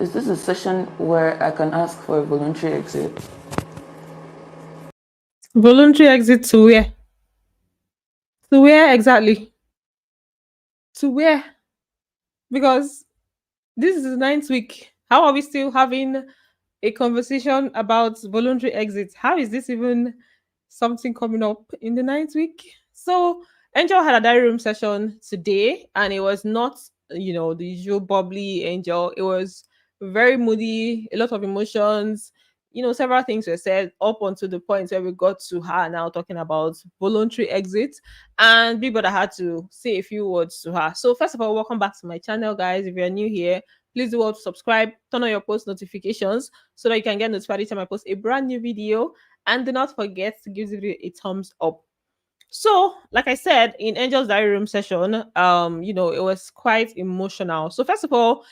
Is this a session where I can ask for a voluntary exit? Voluntary exit to where? To where exactly? To where? Because this is the ninth week. How are we still having a conversation about voluntary exit? How is this even something coming up in the ninth week? So, Angel had a diary room session today, and it was not, the usual bubbly Angel. It was very moody, a lot of emotions. Several things were said up until the point where we got to her now talking about voluntary exit. And Big Brother had to say a few words to her. So, first of all, welcome back to my channel, guys. If you're new here, please do well to subscribe, turn on your post notifications so that you can get notified each time I post a brand new video. And do not forget to give the video a thumbs up. So, like I said, in Angel's Diary Room session, it was quite emotional. So, first of all,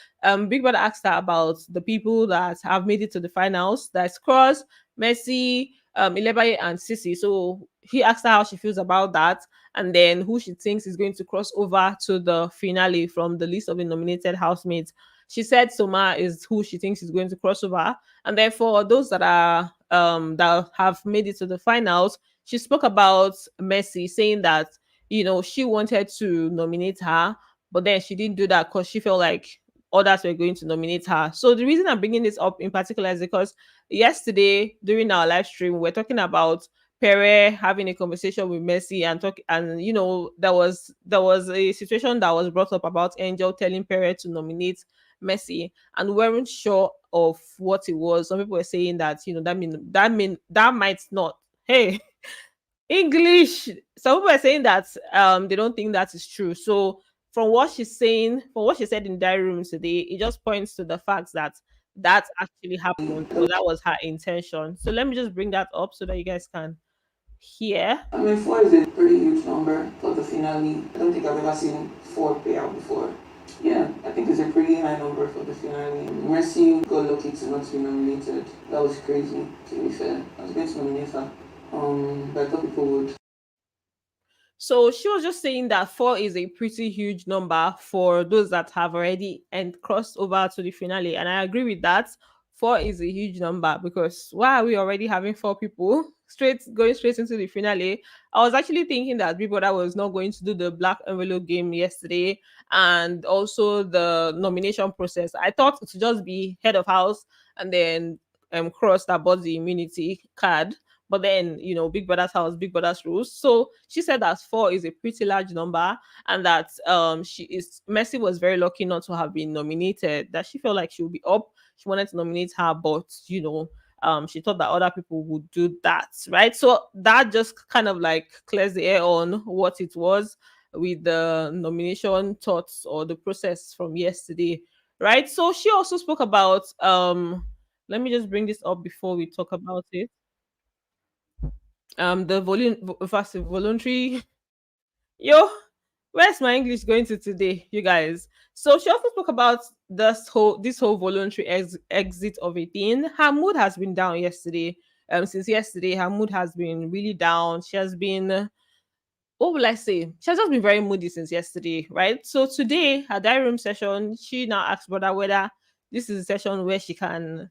Big Brother asked her about the people that have made it to the finals. That's Cross, Messi, Ilebaye, and Sissy. So he asked her how she feels about that, and then who she thinks is going to cross over to the finale from the list of the nominated housemates. She said Soma is who she thinks is going to cross over, and therefore those that are that have made it to the finals, she spoke about Messi, saying that she wanted to nominate her, but then she didn't do that because she felt like others were going to nominate her. So the reason I'm bringing this up in particular is because yesterday during our live stream we're talking about Pere having a conversation with Messi and talk, and there was a situation that was brought up about Angel telling Pere to nominate Messi, and we weren't sure of what it was. Some people were saying that that might not. Hey, English. Some people are saying that they don't think that is true. So from what she said in diary room today, it just points to the fact that that actually happened, or that was her intention. So let me just bring that up so that you guys can hear. I mean, four is a pretty huge number for the finale. I don't think I've ever seen four pay out before. Yeah, I think it's a pretty high number for the finale. Mercy got lucky to not be nominated. That was crazy, to be fair. I was going to nominate her. But I thought people would. So she was just saying that four is a pretty huge number for those that have already and crossed over to the finale. And I agree with that. Four is a huge number because why are we already having four people going straight into the finale? I was actually thinking that Big Brother was not going to do the black envelope game yesterday and also the nomination process. I thought it would just be head of house and then cross that bought the immunity card, but then, Big Brother's house, Big Brother's rules. So she said that four is a pretty large number, and that Messi was very lucky not to have been nominated. That she felt like she would be up. She wanted to nominate her, but she thought that other people would do that, right? So that just kind of like clears the air on what it was with the nomination thoughts or the process from yesterday, right? So she also spoke about let me just bring this up before we talk about it. The voluntary. Yo, where's my English going to today, you guys? So she also spoke about this whole voluntary exit of a thing. Her mood has been down yesterday. Since yesterday, her mood has been really down. She has been, what will I say? She has just been very moody since yesterday, right? So today, her diary room session, she now asked brother whether this is a session where she can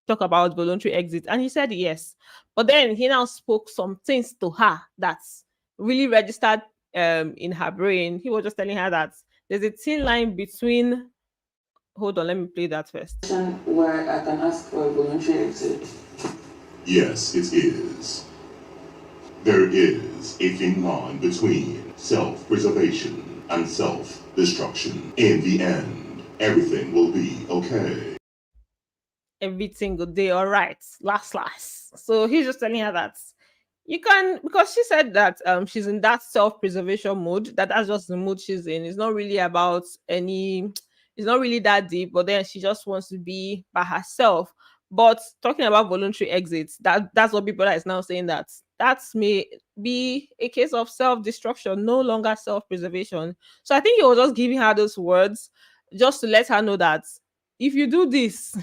talk about voluntary exit, and he said yes. But then he now spoke some things to her that really registered in her brain. He was just telling her that there's a thin line between, hold on, let me play that first. Where I can ask for a voluntary exit. Yes, it is. There is a thin line between self-preservation and self-destruction. In the end, everything will be okay. Every single day, all right, last. So he's just telling her that you can, because she said that she's in that self-preservation mode, that's just the mood she's in. It's not really about any, it's not really that deep, but then she just wants to be by herself. But talking about voluntary exits, that's what people is now saying, that may be a case of self-destruction, no longer self-preservation. So I think he was just giving her those words just to let her know that if you do this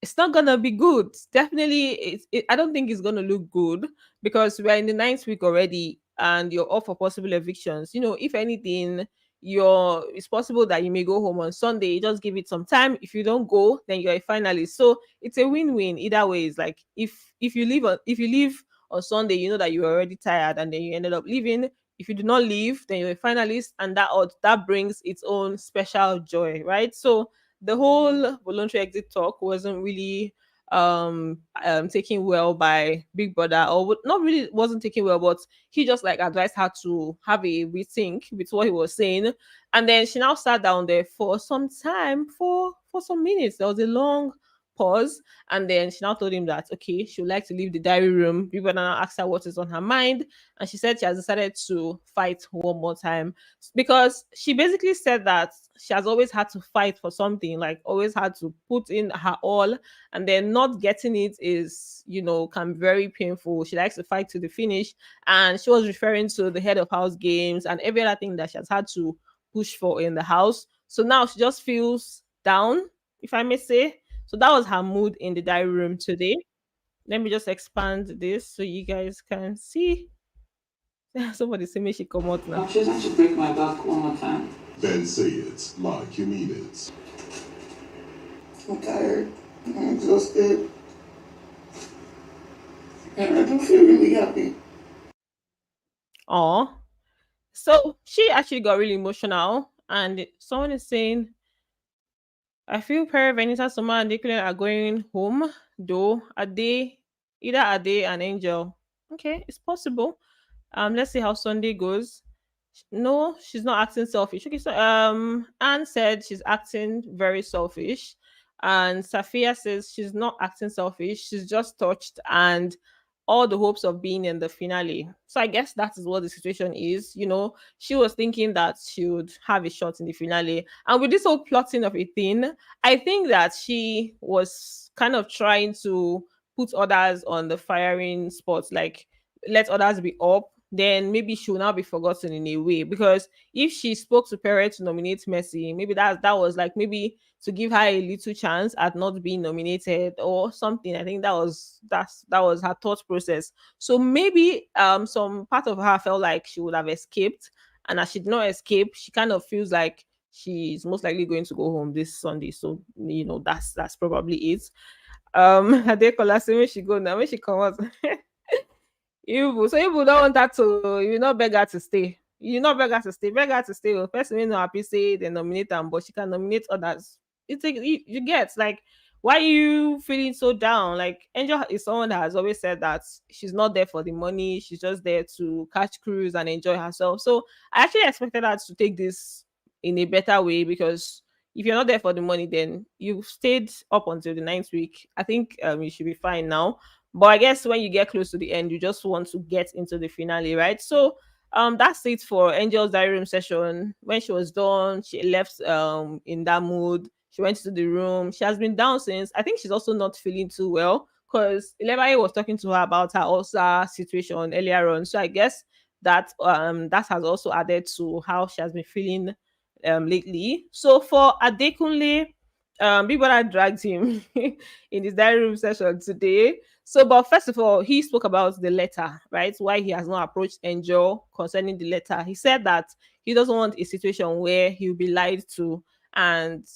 it's not gonna be good. Definitely, I don't think it's gonna look good because we're in the ninth week already, and you're off for possible evictions. If anything, it's possible that you may go home on Sunday. Just give it some time. If you don't go, then you're a finalist. So it's a win-win either way. It's like if you leave on Sunday, you know that you were already tired and then you ended up leaving. If you do not leave, then you're a finalist, and that brings its own special joy, right? So the whole voluntary exit talk wasn't really taken well by Big Brother, or not really wasn't taken well, but he just like advised her to have a rethink with what he was saying. And then she now sat down there for some time, for some minutes. There was a long pause, and then she now told him that okay, she would like to leave the diary room. Big Brother now asked her what is on her mind, and she said she has decided to fight one more time, because she basically said that she has always had to fight for something, like always had to put in her all, and then not getting it is, can be very painful. She likes to fight to the finish, and she was referring to the head of house games and every other thing that she has had to push for in the house. So now she just feels down, if I may say. So that was her mood in the diary room today. Let me just expand this so you guys can see. Somebody say me she come out now. I'm choosing to break my back one more time. Then say it like you mean it. I'm tired. I'm exhausted. And I don't feel really happy. Oh, so she actually got really emotional, and someone is saying, I feel Perry, Venita, Soma, and Adekunle are going home, though. Are they an angel? Okay, it's possible. Let's see how Sunday goes. No, she's not acting selfish. Okay, so Anne said she's acting very selfish, and Safia says she's not acting selfish. She's just touched and all the hopes of being in the finale. So I guess that is what the situation is. She was thinking that she would have a shot in the finale, and with this whole plotting of a thing, I think that she was kind of trying to put others on the firing spot, like let others be up, then maybe she will now be forgotten in a way. Because if she spoke to Perez to nominate Messi, maybe that was like maybe to give her a little chance at not being nominated or something. I think that was her thought process. So maybe some part of her felt like she would have escaped, and as she did not escape, she kind of feels like she's most likely going to go home this Sunday. So that's probably it. Adekola say when she go now, when she come out. So you don't want that to, you not beg her to stay. You not beg her to stay. Beg her to stay. Person may not happy say they nominate them, but she can nominate others. It's like you get like, why are you feeling so down? Like Angel is someone that has always said that she's not there for the money. She's just there to catch cruise and enjoy herself. So I actually expected her to take this in a better way, because if you're not there for the money, then you stayed up until the ninth week. I think you should be fine now. But I guess when you get close to the end, you just want to get into the finale, right? So that's it for Angel's diary room session. When she was done, she left in that mood. She went to the room. She has been down since. I think she's also not feeling too well, because Levi was talking to her about her ulcer situation earlier on. So I guess that has also added to how she has been feeling lately. So for Adekunle, Big Brother dragged him in his diary room session today. So, but first of all, he spoke about the letter, right? Why he has not approached Angel concerning the letter. He said that he doesn't want a situation where he'll be lied to. And,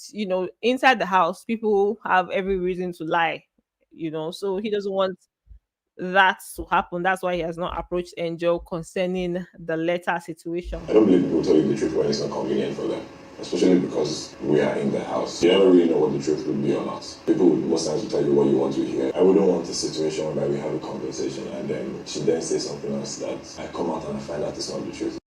inside the house, people have every reason to lie, so he doesn't want that to happen. That's why he has not approached Angel concerning the letter situation. I don't believe people tell you the truth when it's not convenient for them, especially because we are in the house. You never really know what the truth would be or not. People would most times will tell you what you want to hear. I wouldn't want a situation where we have a conversation and then she then says something else that I come out and I find out it's not the truth.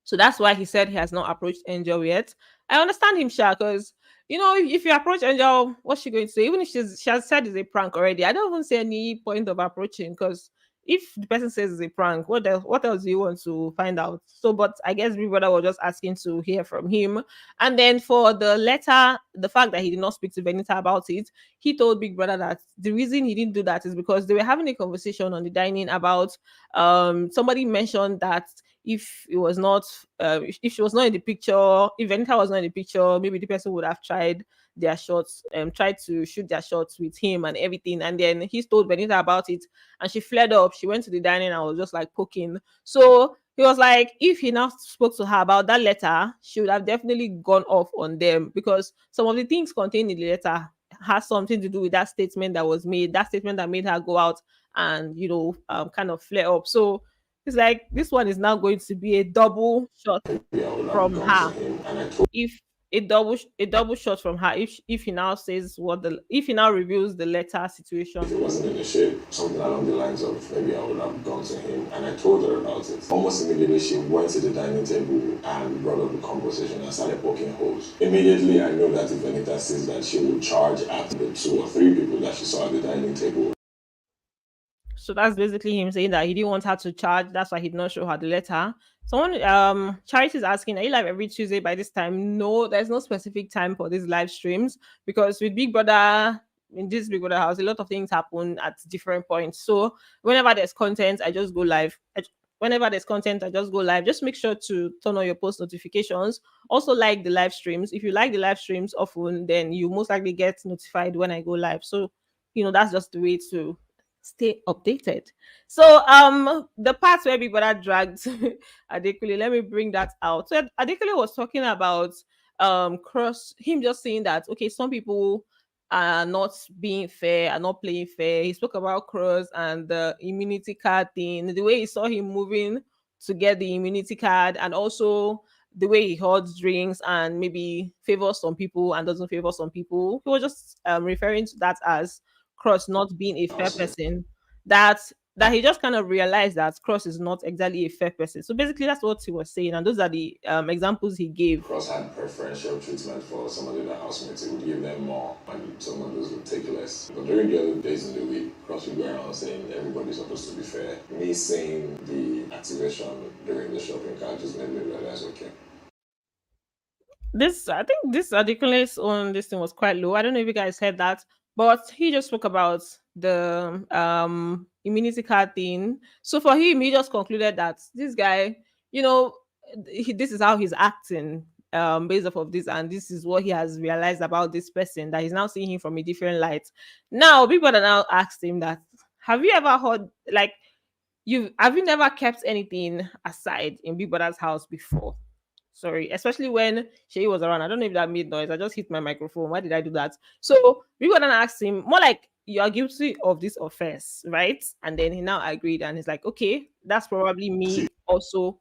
So that's why he said he has not approached Angel yet. I understand him, Sha, because if you approach Angel, what's she going to say? Even if she has said it's a prank already, I don't even see any point of approaching, because if the person says it's a prank, what else do you want to find out? So, but I guess Big Brother was just asking to hear from him. And then for the letter, the fact that he did not speak to Venita about it, he told Big Brother that the reason he didn't do that is because they were having a conversation on the dining about somebody mentioned that if it was not if she was not in the picture, if Venita was not in the picture, maybe the person would have tried their shots, tried to shoot their shots with him and everything. And then he told Venita about it, and she flared up. She went to the dining and was just like poking. So he was like, if he now spoke to her about that letter, she would have definitely gone off on them, because some of the things contained in the letter has something to do with that statement that was made, that statement that made her go out and, kind of flare up. So it's like this one is now going to be a double shot Maybe I would have from gone to her. him and I told If a double shot from her, if he now says if he now reveals the letter if situation. it wasn't in the shape, something along the lines of maybe I would have gone to him and I told her about it. Almost immediately, she went to the dining table and brought up the conversation and started poking holes. Immediately, I know that if Venita says that, she will charge at the 2 or 3 people that she saw at the dining table. So that's basically him saying that he didn't want her to charge. That's why he did not show her the letter. Someone, Charity is asking, are you live every Tuesday by this time? No, there's no specific time for these live streams, because with Big Brother, in this Big Brother house, a lot of things happen at different points. So whenever there's content, I just go live. Whenever there's content, I just go live. Just make sure to turn on your post notifications. Also, like the live streams. If you like the live streams often, then you most likely get notified when I go live. So, that's just the way to stay updated. So the part where Big Brother dragged Adekunle, let me bring that out. So Adekunle was talking about cross him just saying that, okay, some people are not being fair, are not playing fair. He spoke about Cross and the immunity card thing, the way he saw him moving to get the immunity card, and also the way he holds drinks and maybe favors some people and doesn't favor some people. He was just referring to that as Cross not being a fair Honestly, person. That that he just kind of realized that Cross is not exactly a fair person. So basically, that's what he was saying, and those are the examples he gave. Cross had preferential treatment for some of the housemates. He would give them more, and some of those would take less. But during the other days in the week, Cross would go around saying everybody's supposed to be fair. Me saying the activation during the shopping cart just made me realize, okay, This, I think, this Adekunle's on this thing was quite low. I don't know if you guys heard that, but he just spoke about the immunity card thing. So for him, he just concluded that this guy, you know, this is how he's acting based off of this, and this is what he has realized about this person, that he's now seeing him from a different light. Now people are now asked him that, have you ever heard, like, you never kept anything aside in Big Brother's house before? Sorry, especially when Shay was around. I don't know if that made noise. I just hit my microphone. Why did I do that? So we were then asked him more like, you are guilty of this offense, right? And then he now agreed, and he's like, okay, that's probably See, me also.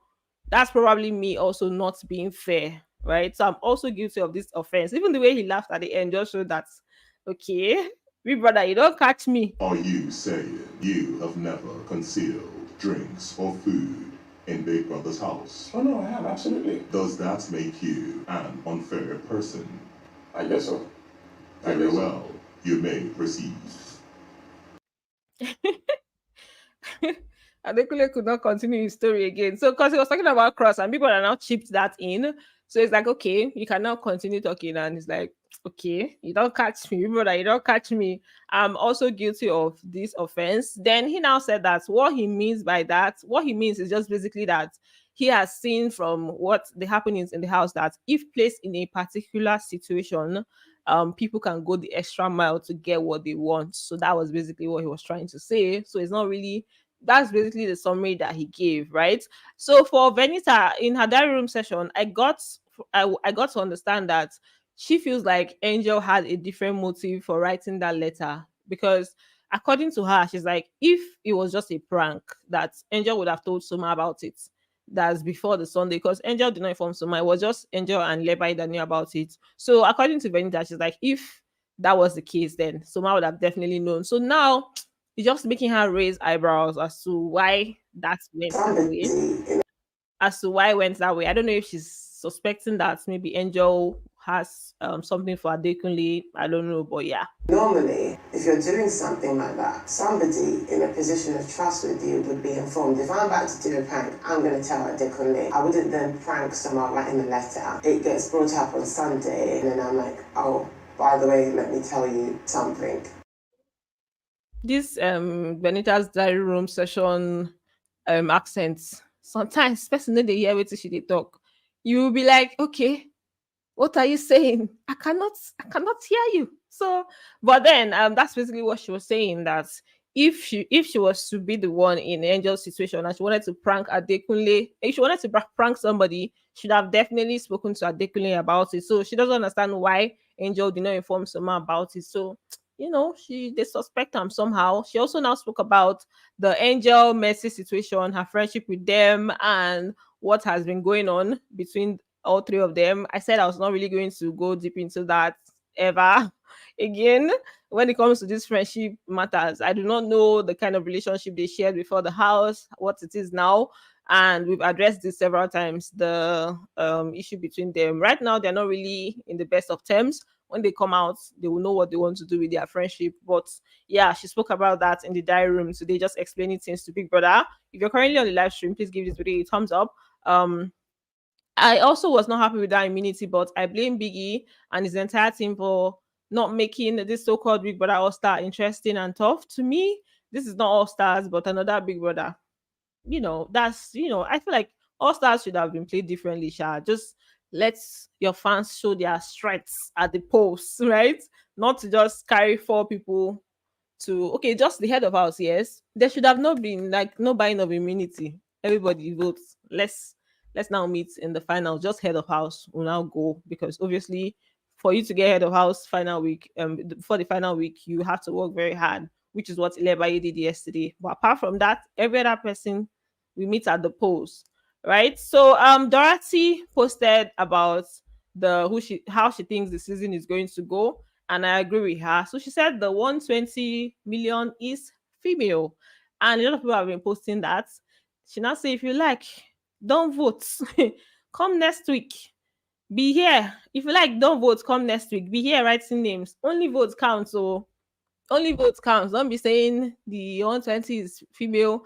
That's probably me also not being fair, right? So I'm also guilty of this offense. Even the way he laughed at the end just showed that, okay, big brother, you don't catch me. are you saying you have never concealed drinks or food in Big Brother's house? oh no, I have, absolutely. Does that make you an unfair person? I guess so. I Very guess so. well, you may proceed. Adekunle could not continue his story again. So, because he was talking about Cross, and people are now chipped that in. So it's like, okay, you can now continue talking. And he's like, okay, you don't catch me, brother, you don't catch me. I'm also guilty of this offense. Then he now said that what he means by that, what he means is just basically that he has seen from what the happenings in the house that if placed in a particular situation, people can go the extra mile to get what they want. So that was basically what he was trying to say. So it's not really, that's basically the summary that he gave, right? So for Venita in her diary room session, I got to understand that she feels like Angel had a different motive for writing that letter, because according to her, she's like, if it was just a prank, that Angel would have told Soma about it. That's before the Sunday, because Angel did not inform Soma. It was just Angel and Levi that knew about it. So according to Venita, she's like, if that was the case, then Soma would have definitely known. So now it's just making her raise eyebrows as to why that went that way. As to why it went that way. I don't know if she's suspecting that maybe Angel has something for Adekunle. I don't know, but yeah. Normally, if you're doing something like that, somebody in a position of trust with you would be informed. If I'm about to do a prank, I'm going to tell Adekunle. I wouldn't then prank someone writing a letter. It gets brought up on Sunday, and then I'm like, oh, by the way, let me tell you something. This Benita's diary room session accents. Sometimes person no dey hear wetin she dey talk. You will be like, okay, what are you saying? I cannot hear you. So, but then that's basically what she was saying, that if she was to be the one in Angel's situation and she wanted to prank Adekunle, if she wanted to prank somebody, she'd have definitely spoken to Adekunle about it. So she doesn't understand why Angel did not inform someone about it. So they suspect him somehow. She also now spoke about the Angel Mercy situation, her friendship with them, and what has been going on between all three of them. I said I was not really going to go deep into that ever again when it comes to these friendship matters. I do not know the kind of relationship they shared before the house, what it is now. And we've addressed this several times, the issue between them. Right now, they're not really in the best of terms. When they come out, they will know what they want to do with their friendship. But yeah, she spoke about that in the diary room today, just explaining things to Big Brother. If you're currently on the live stream, please give this video a thumbs up. I also was not happy with that immunity, but I blame Biggie and his entire team for not making this so-called Big Brother All Star interesting and tough. To me, this is not All Stars, but another Big Brother. I feel like All Stars should have been played differently. Sha. Just let your fans show their strengths at the polls, right? Not to just carry four people to just the head of house. Yes, there should have not been like no buying of immunity. Everybody votes. Let's now meet in the final. Just head of house will now go, because obviously for you to get head of house final week, before the final week, you have to work very hard, which is what Ilebaye did yesterday. But apart from that, every other person we meet at the polls, right? So Dorothy posted about the who she how she thinks the season is going to go, and I agree with her. So she said the 120 million is female, and a lot of people have been posting that. She now say, if you like, don't vote. Come next week. Be here. If you like, don't vote. Come next week. Be here writing names. Only votes count. So only votes counts. Don't be saying the 120 is female.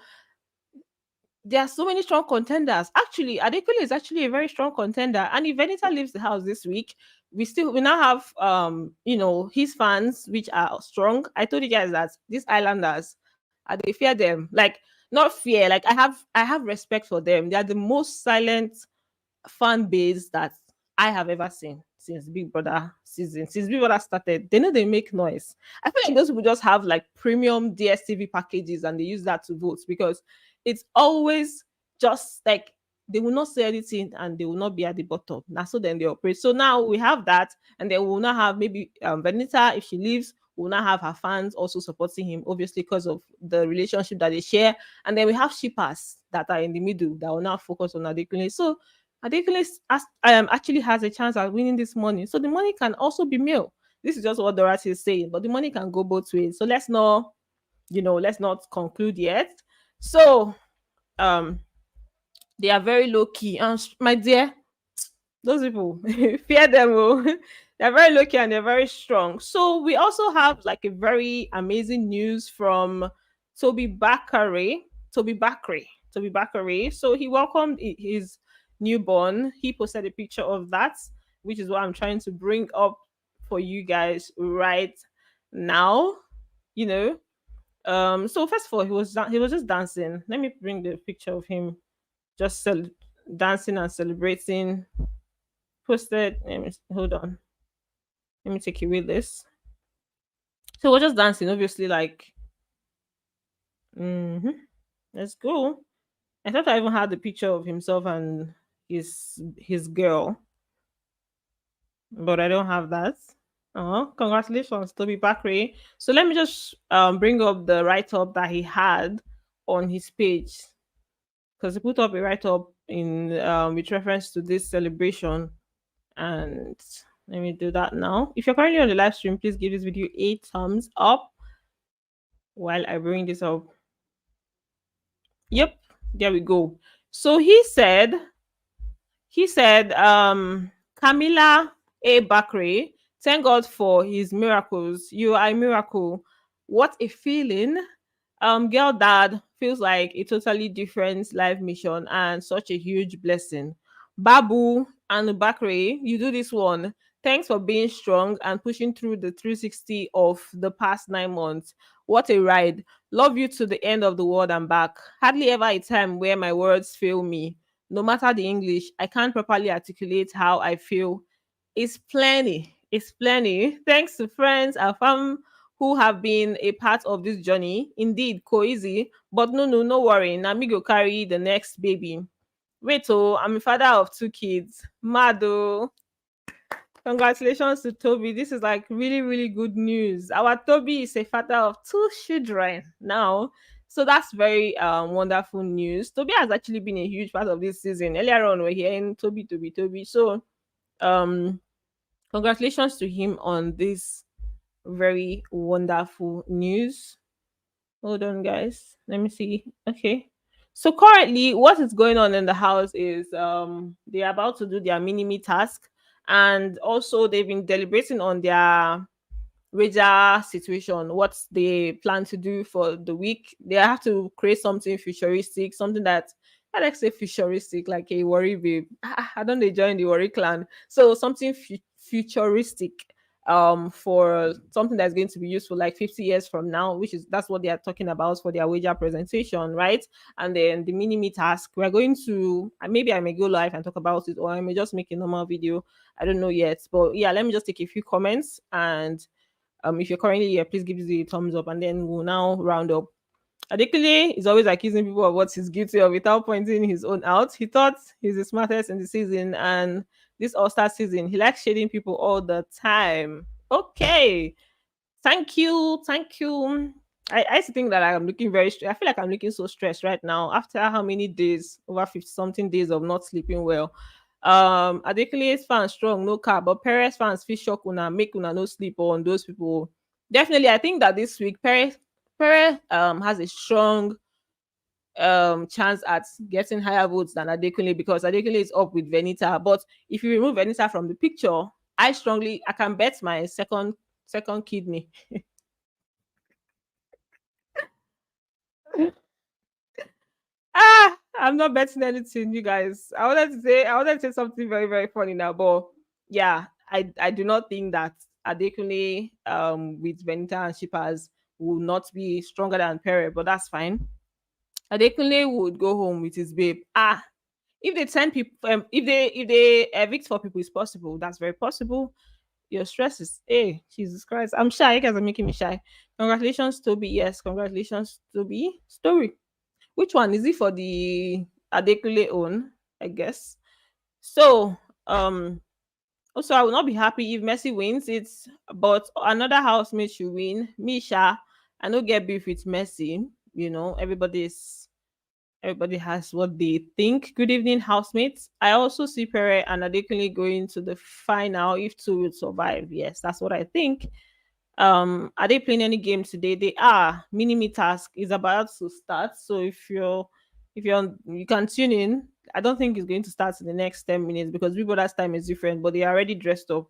There are so many strong contenders. Actually, Adekunle is actually a very strong contender. And if Venita leaves the house this week, we now have his fans, which are strong. I told you guys that these islanders, they fear them. Like, not fear, like I have respect for them. They are the most silent fan base that I have ever seen since Big Brother season. Since Big Brother started, they know they make noise. I feel like those people just have like premium DSTV packages and they use that to vote, because it's always just like they will not say anything and they will not be at the bottom. Now, so then they operate. So now we have that, and then we will not have maybe Venita, if she leaves, we will not have her fans also supporting him, obviously because of the relationship that they share. And then we have shippers that are in the middle that will now focus on Adekunle. So Adekunle actually has a chance at winning this money. So the money can also be male. This is just what Dorothy is saying, but the money can go both ways. So let's not conclude yet. So they are very low key. And my dear, those people fear them. Oh. They're very low key and they're very strong. So we also have like a very amazing news from Tobi Bakre. Tobi Bakre. So he welcomed his newborn. He posted a picture of that, which is what I'm trying to bring up for you guys right now. You know. So first of all, he was just dancing. Let me bring the picture of him just dancing and celebrating. Posted. Hold on. Let me take away this. So we're just dancing, obviously. Like, let's go. I thought I even had the picture of himself and his girl, but I don't have that. Oh, congratulations, Tobi Bakre. So let me just bring up the write up that he had on his page, because he put up a write up in with reference to this celebration. And let me do that now. If you're currently on the live stream, please give this video a thumbs up while I bring this up. Yep, there we go. So he said, Camila A. Bakre, thank God for his miracles. You are a miracle. What a feeling. Girl dad feels like a totally different life mission and such a huge blessing. Babu and Bakre, you do this one. Thanks for being strong and pushing through the 360 of the past 9 months. What a ride. Love you to the end of the world and back. Hardly ever a time where my words fail me. No matter the English, I can't properly articulate how I feel. It's plenty. It's plenty. Thanks to friends and fam who have been a part of this journey. Indeed, cozy, but no, no, no worry. Now me go carry the next baby. Wait, oh, I'm a father of two kids. Mado. Congratulations to Toby. This is like really, really good news. Our Toby is a father of two children now. So that's very wonderful news. Toby has actually been a huge part of this season. Earlier on, we're hearing Toby, Toby, Toby. So um congratulations to him on this very wonderful news. Hold on, guys. Let me see. Okay. So currently, what is going on in the house is they're about to do their mini me task, and also they've been deliberating on their Raja situation, what they plan to do for the week. They have to create something futuristic, something that I like to say futuristic, like a worry babe. I don't they join the worry clan. So something futuristic for something that's going to be useful like 50 years from now, which is that's what they are talking about for their wager presentation, right? And then the mini me task, we're going to maybe I may go live and talk about it, or I may just make a normal video. I don't know yet, but yeah, let me just take a few comments. And if you're currently here, please give the thumbs up, and then we'll now round up. Adekunle is always accusing people of what he's guilty of without pointing his own out. He thought he's the smartest in the season, and this All-Star season, he likes shading people all the time. Okay, thank you, thank you. I used to think that I'm looking very. I feel like I'm looking so stressed right now after how many days, over 50 something days of not sleeping well. Adekunle's fans strong, no car, but Perez fans feel shock una make una no sleep on those people. Definitely, I think that this week Perez has a strong chance at getting higher votes than Adekunle, because Adekunle is up with Venita. But if you remove Venita from the picture, I can bet my second kidney. I'm not betting anything, you guys. I wanted to say something very, very funny now, but yeah, I do not think that Adekunle with Benita and Shippers will not be stronger than Pere, but that's fine. Adekunle would go home with his babe. If they 10 people, if they evict 4 people, it's possible. That's very possible. Your stress is, hey, Jesus Christ, I'm shy. You guys are making me shy. Congratulations, Toby. Yes, congratulations, Toby. Story. Which one is it for the Adekunle own? I guess. So, also I will not be happy if Messi wins. It's but another housemate should win. Misha, I don't get beef with Messi. Everybody has what they think. Good evening, housemates. I also see Pere and Adekunle going to the final if two will survive. Yes, that's what I think. Are they playing any game today? They are. Mini task is about to start, so you can tune in. I don't think it's going to start in the next 10 minutes because Big Brother's time is different, but they are already dressed up.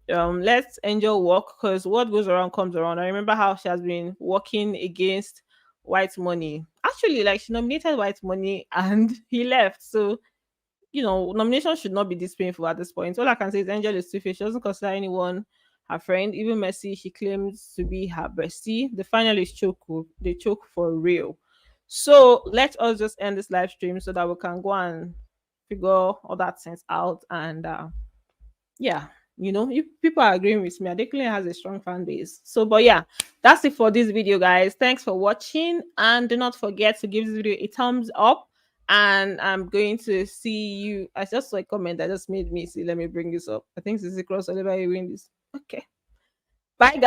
Let's Angel walk, because what goes around comes around. I remember how she has been working against white money. Actually, like, she nominated white money and he left. So nomination should not be this painful at this point. All I can say is Angel is two-faced. She doesn't consider anyone her friend. Even Messi, she claims to be her bestie. The finalists choke. They choke for real. So let us just end this live stream so that we can go and figure all that sense out. And yeah, if people are agreeing with me, Adekunle has a strong fan base. So, but yeah, that's it for this video, guys. Thanks for watching, and do not forget to give this video a thumbs up. And I'm going to see you. I just saw a comment that just made me see. Let me bring this up. I think this is across whenever you win this. Okay. Bye, guys.